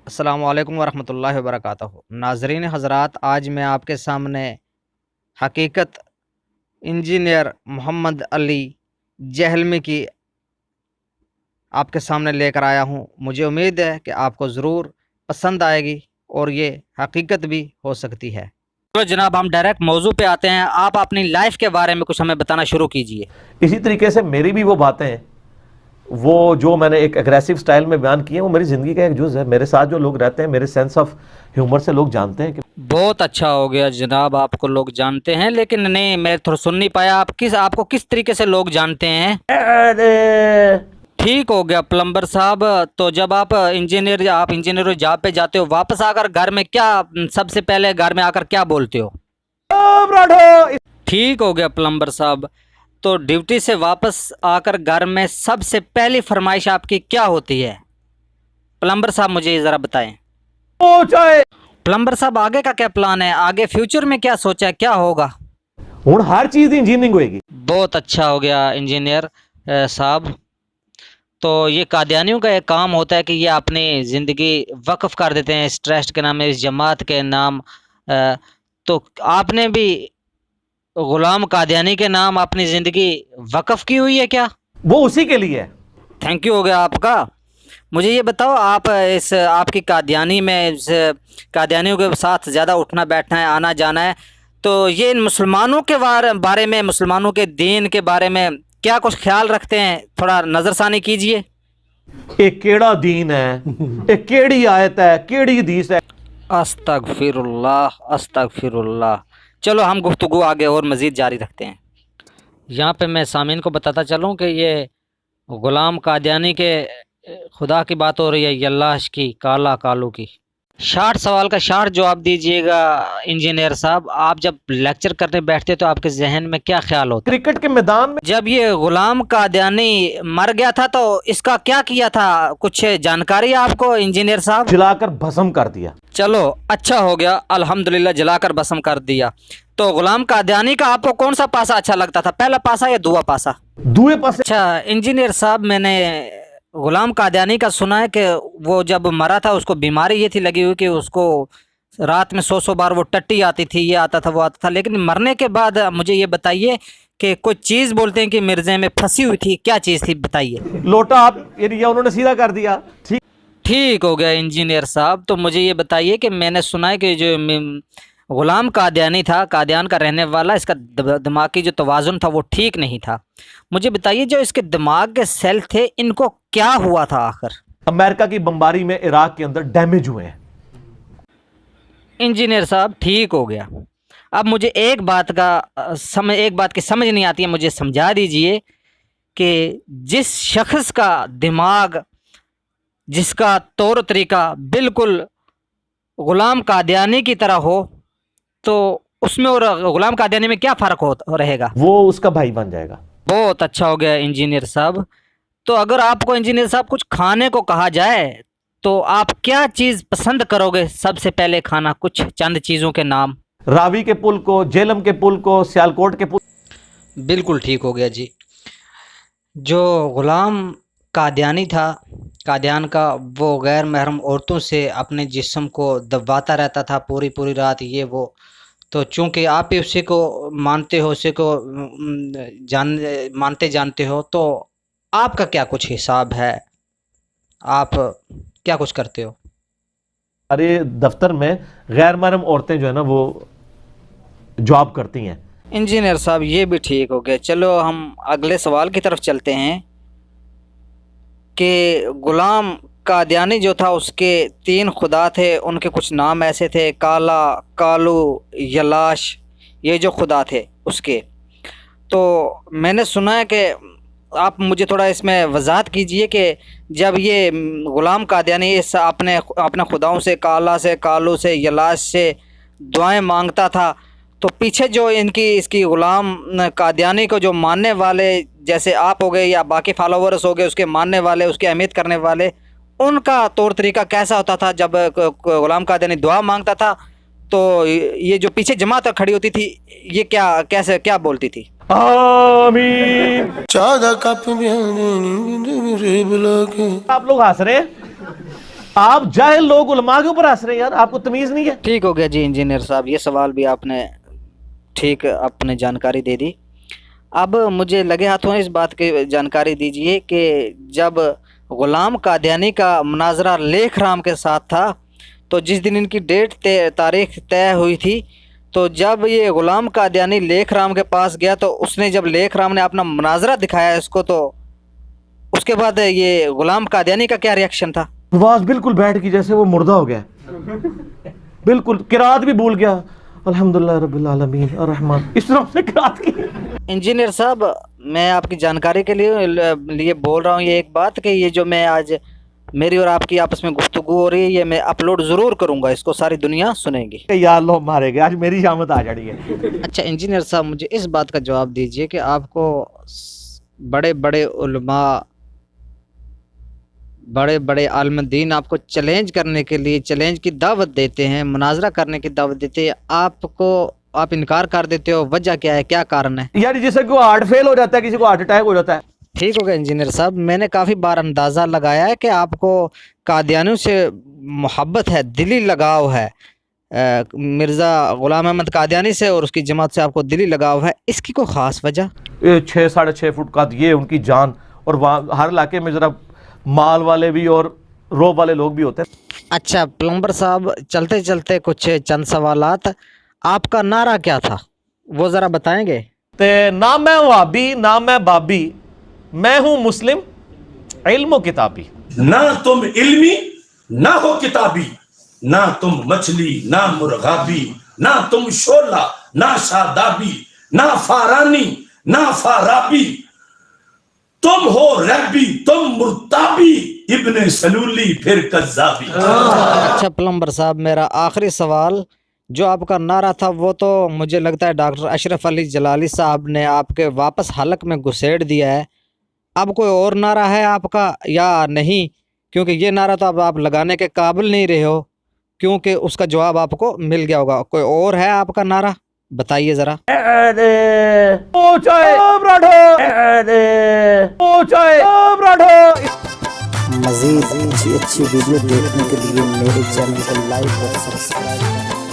अस्सलामुअलैकुम वरहमतुल्लाहि वबरकातुहू। नाज़रीन हज़रात, आज मैं आपके सामने हकीकत इंजीनियर मोहम्मद अली जहलमी की आपके सामने लेकर आया हूँ। मुझे उम्मीद है कि आपको ज़रूर पसंद आएगी और ये हकीकत भी हो सकती है। तो जनाब, हम डायरेक्ट मौजू पे आते हैं। आप अपनी लाइफ के बारे में कुछ हमें बताना शुरू कीजिए। इसी तरीके से मेरी भी वो बातें हैं, वो जो मैंने एक एग्रेसिव स्टाइल में बयान किए हैं, वो मेरी ज़िंदगी का एक जुज़ है। मेरे साथ जो लोग रहते हैं, मेरे सेंस ऑफ ह्यूमर से लोग जानते हैं कि बहुत अच्छा हो गया जनाब, आपको लोग जानते हैं, लेकिन नहीं, मैं थोड़ा सुन नहीं पाया। आपको किस तरीके से लोग जानते हैं? ठीक हो गया प्लम्बर साहब। तो जब आप इंजीनियर जॉब पे जाते हो, वापस आकर घर में क्या, सबसे पहले घर में आकर क्या बोलते हो? ठीक हो गया प्लम्बर साहब। तो ड्यूटी से वापस आकर घर में सबसे पहली फरमाइश आपकी क्या होती है? प्लम्बर साहब मुझे ये ज़रा बताएं। प्लम्बर साहब, आगे का क्या प्लान है? आगे फ्यूचर में क्या सोचा है, क्या होगा? हुण हर चीज़ दी इंजीनियरिंग होएगी। बहुत अच्छा हो गया इंजीनियर साहब। तो ये कादियानियों का एक काम होता है कि ये अपनी ज़िंदगी वक्फ कर देते हैं इस ट्रस्ट के नाम, इस जमात के नाम। तो आपने भी गुलाम कादियानी के नाम अपनी ज़िंदगी वक्फ की हुई है क्या? वो उसी के लिए है। थैंक यू हो गया आपका। मुझे ये बताओ, आप इस आपकी कादियानी में इस कादियानियों के साथ ज़्यादा उठना बैठना है, आना जाना है, तो ये इन मुसलमानों के बारे में, मुसलमानों के दीन के बारे में क्या कुछ ख्याल रखते हैं? थोड़ा नज़रसानी कीजिए। एक केड़ा दीन है, एक केड़ी आयत है, केड़ी हदीस है। अस्तगफिरुल्लाह, अस्तगफिरुल्लाह। चलो हम गुफ्तगू आगे और मज़ीद जारी रखते हैं। यहाँ पे मैं सामीन को बताता चलूँ कि ये ग़ुलाम कादियानी के खुदा की बात हो रही है, यल्लाश की, काला कालू की। 60 सवाल का 60 जवाब दीजिएगा इंजीनियर साहब। आप जब लेक्चर करने बैठते तो आपके जहन में क्या ख्याल होता? क्रिकेट के मैदान में जब ये ग़ुलाम कादियानी मर गया था तो इसका क्या किया था? कुछ जानकारी है आपको इंजीनियर साहब? जलाकर भस्म कर दिया। चलो अच्छा हो गया, अल्हम्दुलिल्लाह, जलाकर भस्म कर दिया। तो ग़ुलाम कादियानी का आपको कौन सा पासा अच्छा लगता था, पहला पासा या दूसरा पासा? दुए पासे। अच्छा इंजीनियर साहब, मैंने ग़ुलाम कादियानी का सुना है कि वो जब मरा था उसको बीमारी ये थी लगी हुई कि उसको रात में 100 बार वो टट्टी आती थी, ये आता था वो आता था, लेकिन मरने के बाद मुझे ये बताइए कि कोई चीज़ बोलते हैं कि मिर्ज़े में फंसी हुई थी, क्या चीज़ थी बताइए? लोटा आप ये लिया, उन्होंने सीधा कर दिया। ठीक ठीक हो गया इंजीनियर साहब। तो मुझे ये बताइए कि मैंने सुना है कि जो ग़ुलाम कादियानी था, कादियान का रहने वाला, इसका दिमागी जो तवाज़ुन था वो ठीक नहीं था। मुझे बताइए, जो इसके दिमाग के सेल थे, इनको क्या हुआ था आखिर? अमेरिका की बमबारी में इराक के अंदर डैमेज हुए हैं। इंजीनियर साहब ठीक हो गया। अब मुझे एक बात की समझ नहीं आती है, मुझे समझा दीजिए कि जिस शख्स का दिमाग, जिसका तौर तरीका बिल्कुल ग़ुलाम कादियानी की तरह हो, तो उसमें और ग़ुलाम कादियानी में क्या फ़र्क हो रहेगा? वो उसका भाई बन जाएगा। बहुत अच्छा हो गया इंजीनियर साहब। तो अगर आपको इंजीनियर साहब कुछ खाने को कहा जाए तो आप क्या चीज़ पसंद करोगे सबसे पहले खाना? कुछ चंद चीज़ों के नाम। रावी के पुल को, जेलम के पुल को, सियालकोट के पुल। बिल्कुल ठीक हो गया जी। जो ग़ुलाम कादियानी था, कादियान का, वो गैर महरम औरतों से अपने जिस्म को दबाता रहता था पूरी पूरी रात, ये वो। तो चूँकि आप भी उसी को मानते हो, उसी को मानते जानते हो, तो आपका क्या कुछ हिसाब है? आप क्या कुछ करते हो? अरे दफ्तर में गैर महरम औरतें जो है ना, वो जॉब करती हैं। इंजीनियर साहब ये भी ठीक हो गया। चलो हम अगले सवाल की तरफ चलते हैं कि ग़ुलाम कादियानी जो था, उसके 3 खुदा थे, उनके कुछ नाम ऐसे थे, काला, कालू, यलाश, ये जो खुदा थे उसके। तो मैंने सुना है कि आप मुझे थोड़ा इसमें वजाहत कीजिए कि जब ये ग़ुलाम कादियानी इस अपने खुदाओं से, काला से, कालू से, यलाश से दुआएं मांगता था, तो पीछे जो इसकी ग़ुलाम कादियानी को जो मानने वाले, जैसे आप हो गए या बाकी फॉलोवर्स हो गए, उसके मानने वाले, उसकी अहमियत करने वाले, उनका तौर तरीका कैसा होता था? जब ग़ुलाम कादियानी दुआ मांगता था तो ये जो पीछे जमात खड़ी होती थी, ये क्या बोलती थी? आमीन। आप लोग हंस रहे हैं। आप जाहिल लोग उलमा के ऊपर हंस रहे हैं यार, आपको तमीज नहीं है। ठीक हो गया जी इंजीनियर साहब, ये सवाल भी आपने ठीक अपने जानकारी दे दी। अब मुझे लगे हाथों इस बात की जानकारी दीजिए कि जब ग़ुलाम कादियानी का मुनाजरा लेख राम के साथ था, तो जिस दिन इनकी तारीख तय हुई थी, तो जब ये ग़ुलाम कादियानी लेख राम के पास गया तो उसने जब लेख राम ने अपना मुनाजरा दिखाया इसको, तो उसके बाद ये ग़ुलाम कादियानी का क्या रिएक्शन था? आवाज बिल्कुल बैठ गई जैसे वो मुर्दा हो गया, बिल्कुल किरात भी भूल गया, अल्हम्दुलिल्लाह रब्बिल आलमीन अर्रहमान, इस तरह से किरात की। इंजीनियर साहब, मैं आपकी जानकारी के लिए बोल रहा हूँ ये एक बात कि ये जो मैं आज मेरी और आपकी आपस में गुफ्तगू हो रही है, ये मैं अपलोड ज़रूर करूँगा, इसको सारी दुनिया सुनेगी। यार लो मारे गए, आज मेरी शामत आ जानी है। अच्छा इंजीनियर साहब, मुझे इस बात का जवाब दीजिए कि आपको बड़े बड़े उलमा, बड़े बड़े आलिम दीन आपको चैलेंज करने के लिए चैलेंज की दावत देते हैं, मुनाजरा करने की दावत देते हैं, आप इनकार कर देते हो, वजह क्या है, क्या कारण है? यार जैसे को हार्ट फेल हो जाता है, किसी को हार्ट अटैक हो जाता है। ठीक हो गया इंजीनियर साहब, मैंने काफ़ी बार अंदाज़ा लगाया है कि आपको कादियानियों से मोहब्बत है, दिली लगाव है, मिर्ज़ा ग़ुलाम अहमद कादियानी से और उसकी जमात से आपको दिली लगाव है, इसकी कोई ख़ास वजह? 6 साढ़े 6 फुट का ये उनकी जान, और वहाँ हर इलाके में ज़रा माल वाले भी और रोब वाले लोग भी होते हैं। अच्छा प्लम्बर साहब, चलते चलते कुछ चंद सवालात, आपका नारा क्या था वो ज़रा बताएंगे? ते ना मैं वहाबी ना मैं बाबी, मैं हूँ मुस्लिम इल्म किताबी। ना तुम इल्मी ना हो किताबी, ना तुम मछली ना मुर्गाबी, ना तुम शोला ना शादाबी, ना फारानी ना फाराबी, तुम हो रैबी तुम मुर्ताबी, इब्ने सलूली फिर कज़्ज़ाबी। अच्छा प्लम्बर साहब, मेरा आखिरी सवाल, जो आपका नारा था वो तो मुझे लगता है डॉक्टर अशरफ अली जलाली साहब ने आपके वापस हलक में घुसेड़ दिया है, अब कोई और नारा है आपका या नहीं? क्योंकि ये नारा तो अब आप लगाने के काबिल नहीं रहे हो, क्योंकि उसका जवाब आपको मिल गया होगा। कोई और है आपका नारा, बताइए ज़रा। मज़ीद अच्छी वीडियो देखने के लिए मेरे चैनल को लाइक और सब्सक्राइब करें।